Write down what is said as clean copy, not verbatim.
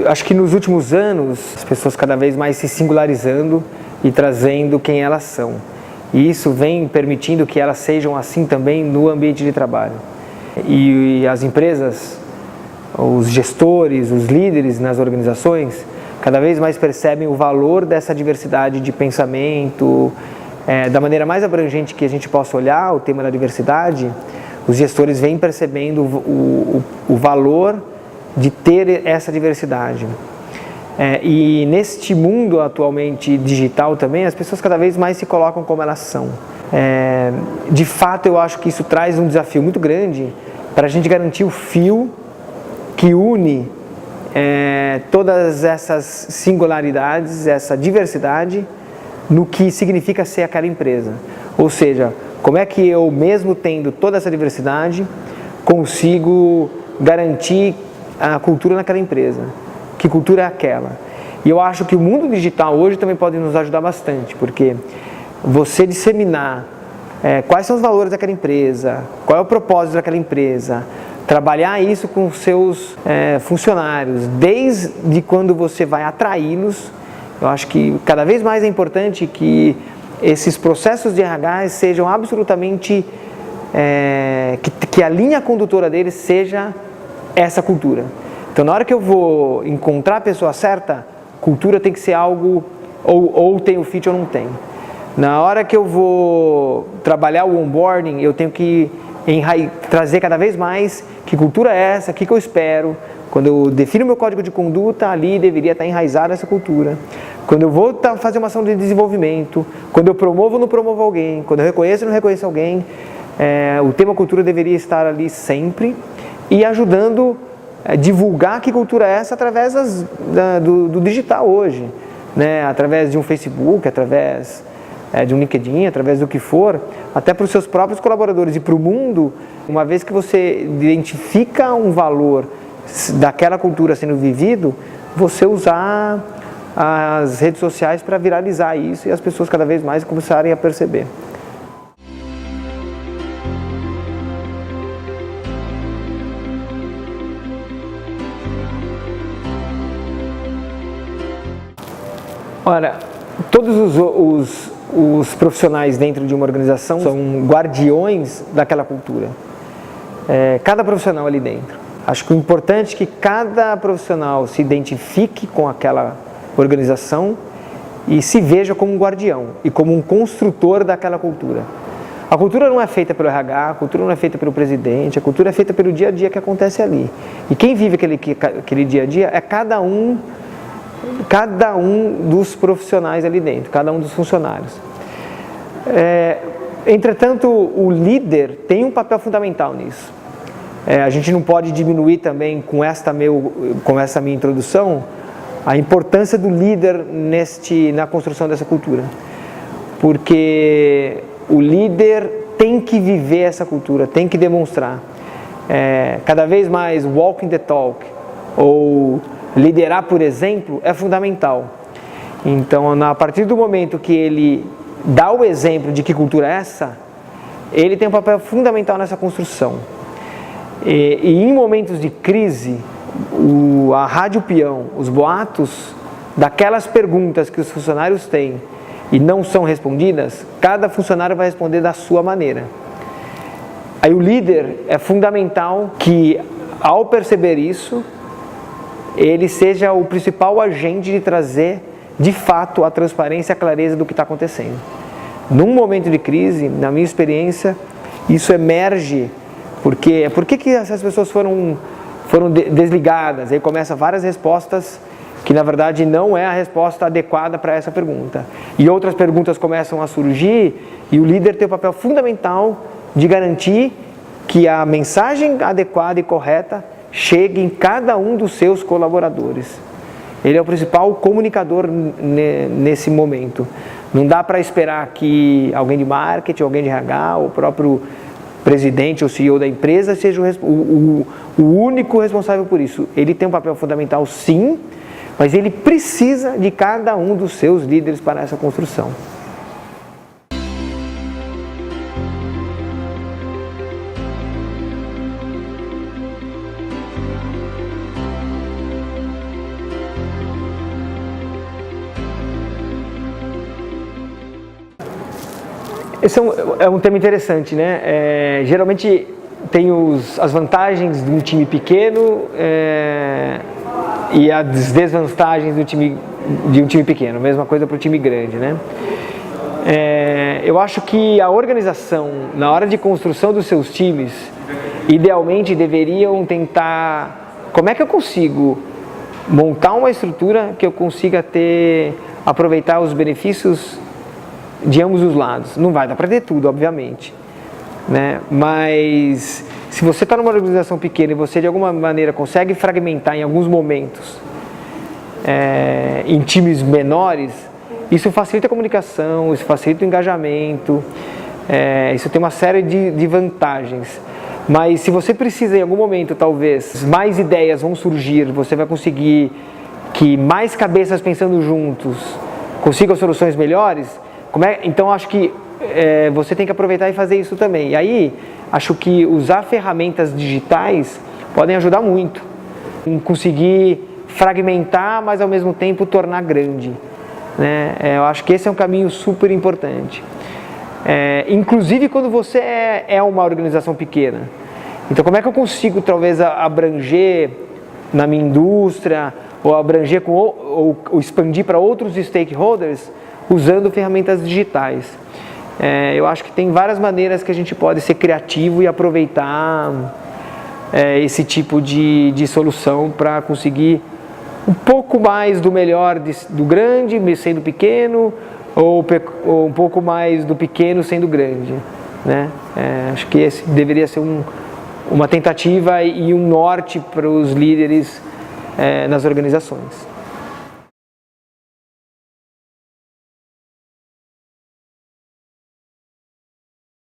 Acho que nos últimos anos, as pessoas cada vez mais se singularizando e trazendo quem elas são. E isso vem permitindo que elas sejam assim também no ambiente de trabalho. E as empresas, os gestores, os líderes nas organizações, cada vez mais percebem o valor dessa diversidade de pensamento. Da maneira mais abrangente que a gente possa olhar o tema da diversidade, os gestores vêm percebendo o valor de ter essa diversidade. E neste mundo atualmente digital também, as pessoas cada vez mais se colocam como elas são. De fato, eu acho que isso traz um desafio muito grande para a gente garantir o fio que une todas essas singularidades, essa diversidade, no que significa ser aquela empresa. Ou seja, como é que eu, mesmo tendo toda essa diversidade, consigo garantir a cultura naquela empresa? Que cultura é aquela? E eu acho que o mundo digital hoje também pode nos ajudar bastante, porque você disseminar quais são os valores daquela empresa, qual é o propósito daquela empresa, trabalhar isso com os seus funcionários, desde quando você vai atraí-los. Eu acho que cada vez mais é importante que esses processos de RH sejam absolutamente, que a linha condutora deles seja essa cultura. Então, na hora que eu vou encontrar a pessoa certa, cultura tem que ser algo, ou tem o fit ou não tem. Na hora que eu vou trabalhar o onboarding, eu tenho que trazer cada vez mais que cultura é essa, o que eu espero. Quando eu defino meu código de conduta, ali deveria estar enraizada essa cultura. Quando eu vou fazer uma ação de desenvolvimento, quando eu promovo ou não promovo alguém, quando eu reconheço ou não reconheço alguém, o tema cultura deveria estar ali sempre e ajudando a divulgar que cultura é essa através do digital hoje, né? Através de um Facebook, através de um LinkedIn, através do que for, até para os seus próprios colaboradores e para o mundo. Uma vez que você identifica um valor daquela cultura sendo vivido, você usar as redes sociais para viralizar isso e as pessoas cada vez mais começarem a perceber. Ora, todos os profissionais dentro de uma organização são guardiões daquela cultura. Cada profissional ali dentro. Acho que o importante é que cada profissional se identifique com aquela organização e se veja como um guardião e como um construtor daquela cultura. A cultura não é feita pelo RH, a cultura não é feita pelo presidente, a cultura é feita pelo dia a dia que acontece ali. E quem vive aquele dia a dia é cada um dos profissionais ali dentro, cada um dos funcionários. Entretanto, o líder tem um papel fundamental nisso. A gente não pode diminuir também com essa minha introdução a importância do líder na construção dessa cultura, porque o líder tem que viver essa cultura, tem que demonstrar. Cada vez mais walking the talk ou liderar por exemplo é fundamental. Então, a partir do momento que ele dá o exemplo de que cultura é essa, ele tem um papel fundamental nessa construção. E em momentos de crise, a rádio peão, os boatos daquelas perguntas que os funcionários têm e não são respondidas, cada funcionário vai responder da sua maneira. Aí o líder é fundamental que, ao perceber isso, ele seja o principal agente de trazer, de fato, a transparência e a clareza do que está acontecendo. Num momento de crise, na minha experiência, isso emerge. Por que essas pessoas foram desligadas? Aí começam várias respostas que na verdade não é a resposta adequada para essa pergunta. E outras perguntas começam a surgir e o líder tem o papel fundamental de garantir que a mensagem adequada e correta chegue em cada um dos seus colaboradores. Ele é o principal comunicador nesse momento. Não dá para esperar que alguém de marketing, alguém de RH, o próprio presidente ou CEO da empresa seja o único responsável por isso. Ele tem um papel fundamental sim, mas ele precisa de cada um dos seus líderes para essa construção. Esse é um tema interessante, né? Geralmente tem as vantagens de um time pequeno e as desvantagens de um time pequeno, mesma coisa para o time grande, né? Eu acho que a organização, na hora de construção dos seus times, idealmente deveriam tentar, como é que eu consigo montar uma estrutura que eu consiga aproveitar os benefícios de ambos os lados. Não vai dar para ter tudo, obviamente, né? Mas se você está numa organização pequena e você de alguma maneira consegue fragmentar em alguns momentos em times menores, isso facilita a comunicação, isso facilita o engajamento, isso tem uma série de vantagens. Mas se você precisa em algum momento, talvez, mais ideias vão surgir, você vai conseguir que mais cabeças pensando juntos consigam soluções melhores, então acho que você tem que aproveitar e fazer isso também. E aí, acho que usar ferramentas digitais podem ajudar muito em conseguir fragmentar, mas ao mesmo tempo tornar grande, né? Eu acho que esse é um caminho super importante. Inclusive quando você é uma organização pequena. Então como é que eu consigo talvez abranger na minha indústria, ou abranger ou expandir para outros stakeholders usando ferramentas digitais? Eu acho que tem várias maneiras que a gente pode ser criativo e aproveitar esse tipo de solução para conseguir um pouco mais do melhor do grande sendo pequeno, ou um pouco mais do pequeno sendo grande, né? Acho que esse deveria ser uma tentativa e um norte para os líderes nas organizações.